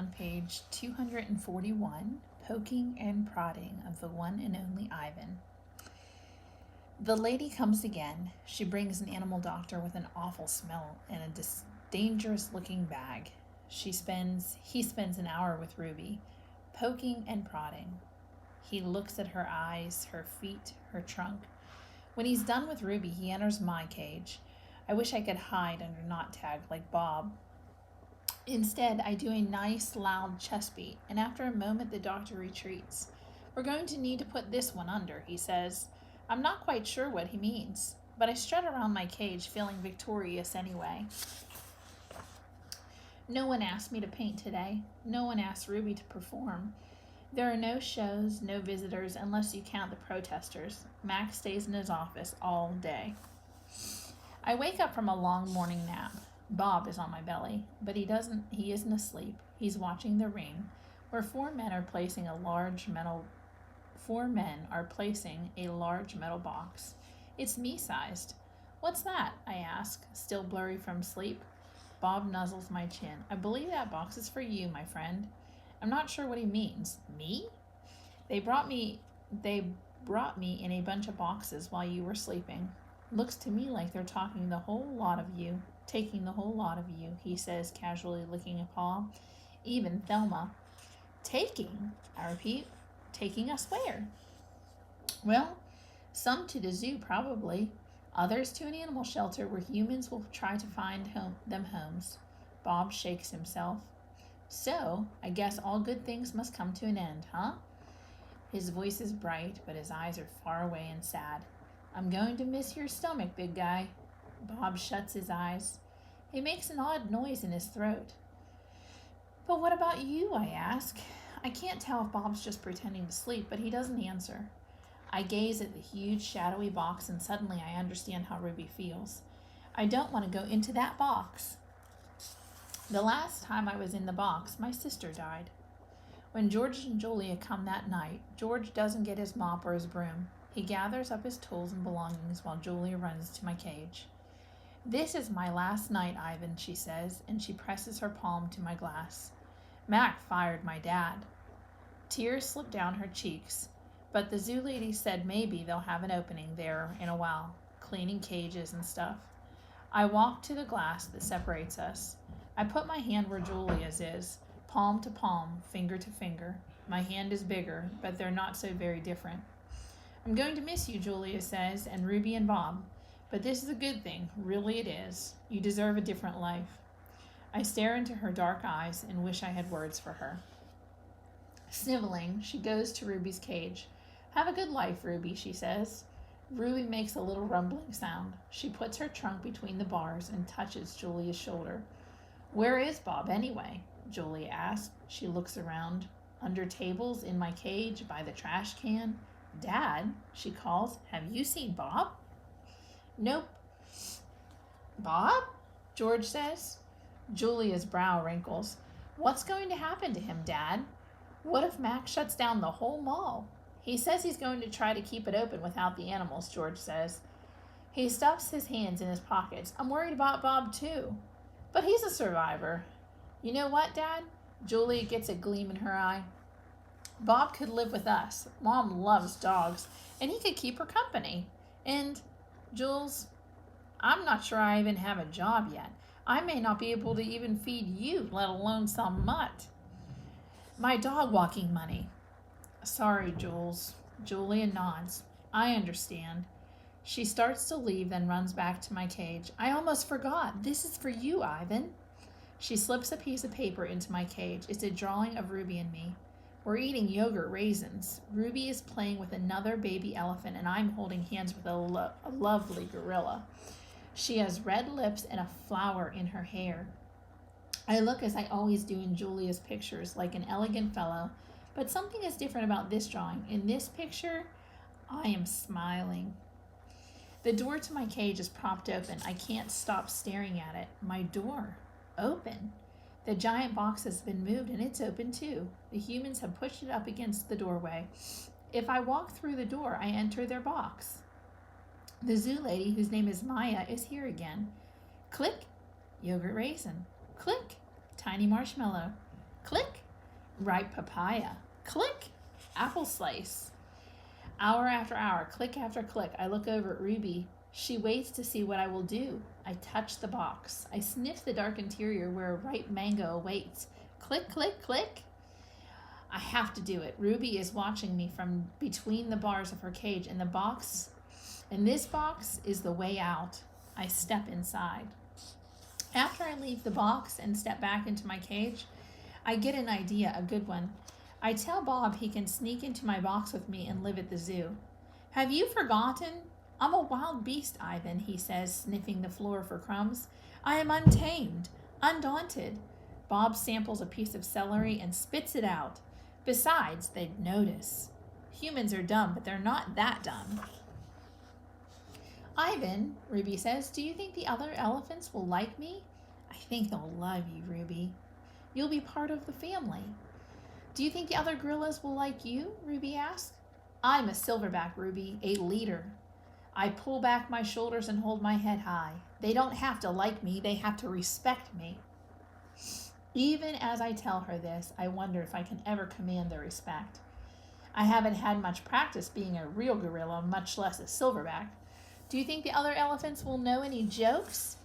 on page 241, Poking and Prodding of the One and Only Ivan. The lady comes again. She brings an animal doctor with an awful smell and a dangerous-looking bag. He spends an hour with Ruby, poking and prodding. He looks at her eyes, her feet, her trunk. When he's done with Ruby, he enters my cage. I wish I could hide under knot tag like Bob. Instead, I do a nice, loud chest beat, and after a moment, the doctor retreats. We're going to need to put this one under, he says. I'm not quite sure what he means, but I strut around my cage, feeling victorious anyway. No one asked me to paint today. No one asked Ruby to perform. There are no shows, no visitors, unless you count the protesters. Max stays in his office all day. I wake up from a long morning nap. Bob is on my belly, but he isn't asleep. He's watching The Ring, where four men are placing a large metal box. It's me-sized. What's that? I ask, still blurry from sleep. Bob nuzzles my chin. I believe that box is for you, my friend. I'm not sure what he means. Me? They brought me in a bunch of boxes while you were sleeping. Looks to me like they're taking the whole lot of you, he says, casually licking a paw. Even Thelma. Taking? I repeat. Taking us where? Well, some to the zoo, probably. Others to an animal shelter where humans will try to find them homes. Bob shakes himself. So, I guess all good things must come to an end, huh? His voice is bright, but his eyes are far away and sad. I'm going to miss your stomach, big guy. Bob shuts his eyes. He makes an odd noise in his throat. But what about you, I ask. I can't tell if Bob's just pretending to sleep, but he doesn't answer. I gaze at the huge, shadowy box, and suddenly I understand how Ruby feels. I don't want to go into that box. The last time I was in the box, my sister died. When George and Julia come that night, George doesn't get his mop or his broom. He gathers up his tools and belongings while Julia runs to my cage. This is my last night, Ivan, she says, and she presses her palm to my glass. Mac fired my dad. Tears slip down her cheeks, but the zoo lady said maybe they'll have an opening there in a while, cleaning cages and stuff. I walk to the glass that separates us. I put my hand where Julia's is, palm to palm, finger to finger. My hand is bigger, but they're not so very different. I'm going to miss you, Julia says, and Ruby and Bob. But this is a good thing, really it is. You deserve a different life. I stare into her dark eyes and wish I had words for her. Sniveling, she goes to Ruby's cage. Have a good life, Ruby, she says. Ruby makes a little rumbling sound. She puts her trunk between the bars and touches Julia's shoulder. Where is Bob, anyway? Julia asks. She looks around. Under tables, in my cage, by the trash can. Dad, she calls. Have you seen Bob? Nope. Bob? George says. Julia's brow wrinkles. What's going to happen to him, Dad? What if Max shuts down the whole mall? He says he's going to try to keep it open without the animals, George says. He stuffs his hands in his pockets. I'm worried about Bob, too. But he's a survivor. You know what, Dad? Julia gets a gleam in her eye. Bob could live with us. Mom loves dogs, and he could keep her company. And, Jules, I'm not sure I even have a job yet. I may not be able to even feed you, let alone some mutt. My dog walking money. Sorry, Jules. Julia nods. I understand. She starts to leave, then runs back to my cage. I almost forgot. This is for you, Ivan. She slips a piece of paper into my cage. It's a drawing of Ruby and me. We're eating yogurt raisins. Ruby is playing with another baby elephant, and I'm holding hands with a lovely gorilla. She has red lips and a flower in her hair. I look as I always do in Julia's pictures, like an elegant fellow, but something is different about this drawing. In this picture, I am smiling. The door to my cage is propped open. I can't stop staring at it. My door. Open. The giant box has been moved and it's open too. The humans have pushed it up against the doorway. If I walk through the door, I enter their box. The zoo lady, whose name is Maya, is here again. Click, yogurt raisin. Click, tiny marshmallow. Click, Ripe papaya. Click! Apple slice. Hour after hour, click after click, I look over at Ruby. She waits to see what I will do. I touch the box. I sniff the dark interior where a ripe mango awaits. Click, click, click. I have to do it. Ruby is watching me from between the bars of her cage, and this box is the way out. I step inside. After I leave the box and step back into my cage, I get an idea, a good one. I tell Bob he can sneak into my box with me and live at the zoo. Have you forgotten? I'm a wild beast, Ivan, he says, sniffing the floor for crumbs. I am untamed, undaunted. Bob samples a piece of celery and spits it out. Besides, they'd notice. Humans are dumb, but they're not that dumb. Ivan, Ruby says, do you think the other elephants will like me? I think they'll love you, Ruby. You'll be part of the family. Do you think the other gorillas will like you? Ruby asks. I'm a silverback, Ruby, a leader. I pull back my shoulders and hold my head high. They don't have to like me, they have to respect me. Even as I tell her this, I wonder if I can ever command their respect. I haven't had much practice being a real gorilla, much less a silverback. Do you think the other elephants will know any jokes?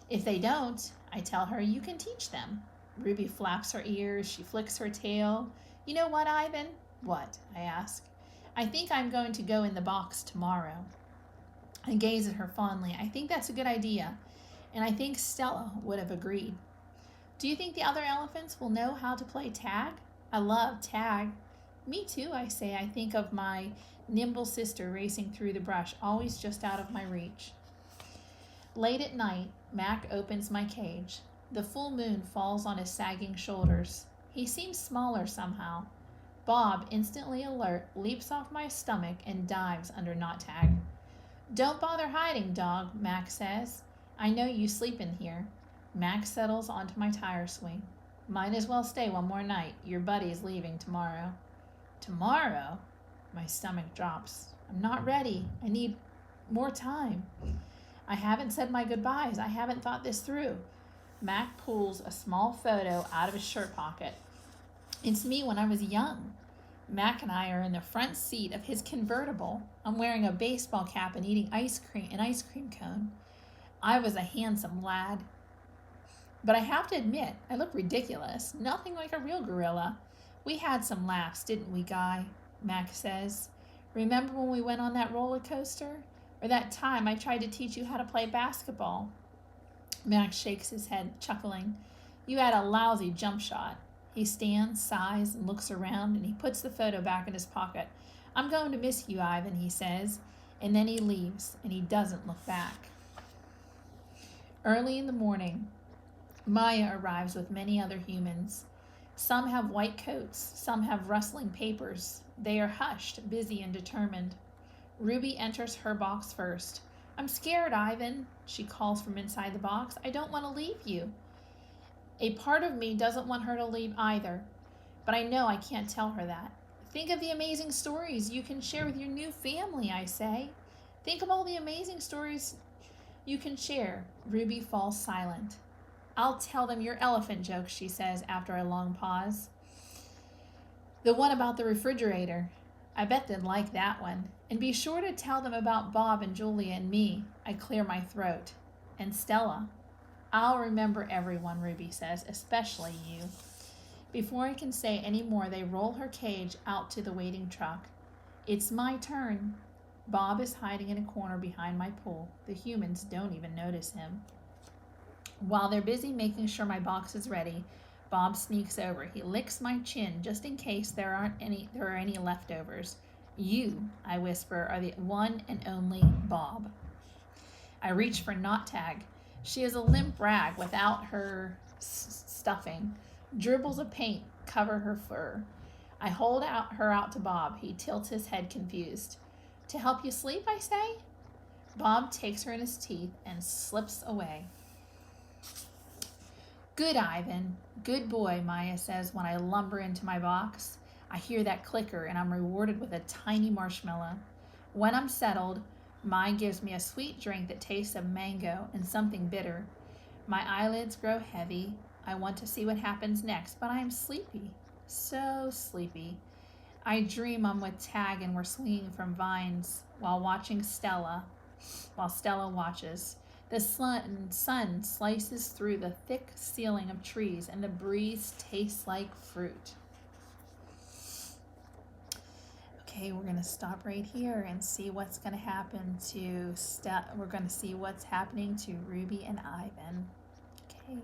If they don't, I tell her, you can teach them. Ruby flaps her ears, she flicks her tail. You know what, Ivan? What? I ask. I think I'm going to go in the box tomorrow. I gaze at her fondly. I think that's a good idea, and I think Stella would have agreed. Do you think the other elephants will know how to play tag? I love tag. Me too, I say. I think of my nimble sister racing through the brush, always just out of my reach. Late at night, Mac opens my cage. The full moon falls on his sagging shoulders. He seems smaller somehow. Bob, instantly alert, leaps off my stomach and dives under knot tag. Don't bother hiding, dog, Mac says. I know you sleep in here. Mac settles onto my tire swing. Might as well stay one more night. Your buddy's leaving tomorrow. Tomorrow? My stomach drops. I'm not ready. I need more time. I haven't said my goodbyes. I haven't thought this through. Mac pulls a small photo out of his shirt pocket. It's me when I was young. Mac and I are in the front seat of his convertible. I'm wearing a baseball cap and eating an ice cream cone. I was a handsome lad. But I have to admit, I look ridiculous. Nothing like a real gorilla. We had some laughs, didn't we, Guy? Mac says. Remember when we went on that roller coaster? Or that time I tried to teach you how to play basketball? Mac shakes his head, chuckling. You had a lousy jump shot. He stands, sighs, and looks around, and he puts the photo back in his pocket. I'm going to miss you, Ivan, he says. And then he leaves, and he doesn't look back. Early in the morning, Maya arrives with many other humans. Some have white coats, some have rustling papers. They are hushed, busy, and determined. Ruby enters her box first. I'm scared, Ivan, she calls from inside the box. I don't want to leave you. A part of me doesn't want her to leave either, but I know I can't tell her that. Think of the amazing stories you can share with your new family, I say. Think of all the amazing stories you can share. Ruby falls silent. I'll tell them your elephant joke, she says after a long pause. The one about the refrigerator. I bet they'd like that one. And be sure to tell them about Bob and Julia and me. I clear my throat. And Stella. I'll remember everyone, Ruby says, especially you. Before I can say any more, they roll her cage out to the waiting truck. It's my turn. Bob is hiding in a corner behind my pool. The humans don't even notice him. While they're busy making sure my box is ready, Bob sneaks over. He licks my chin just in case there are any leftovers. You, I whisper, are the one and only Bob. I reach for Knot Tag. She is a limp rag without her stuffing. Dribbles of paint cover her fur. I hold her out to Bob. He tilts his head confused. To help you sleep, I say? Bob takes her in his teeth and slips away. Good, Ivan. Good boy, Maya says when I lumber into my box. I hear that clicker and I'm rewarded with a tiny marshmallow. When I'm settled, Maya gives me a sweet drink that tastes of mango and something bitter. My eyelids grow heavy. I want to see what happens next, but I am sleepy. So sleepy. I dream I'm with Tag and we're swinging from vines while Stella watches. The sun slices through the thick ceiling of trees and the breeze tastes like fruit. Okay, we're going to stop right here and see what's going to happen to we're going to see what's happening to Ruby and Ivan. Okay.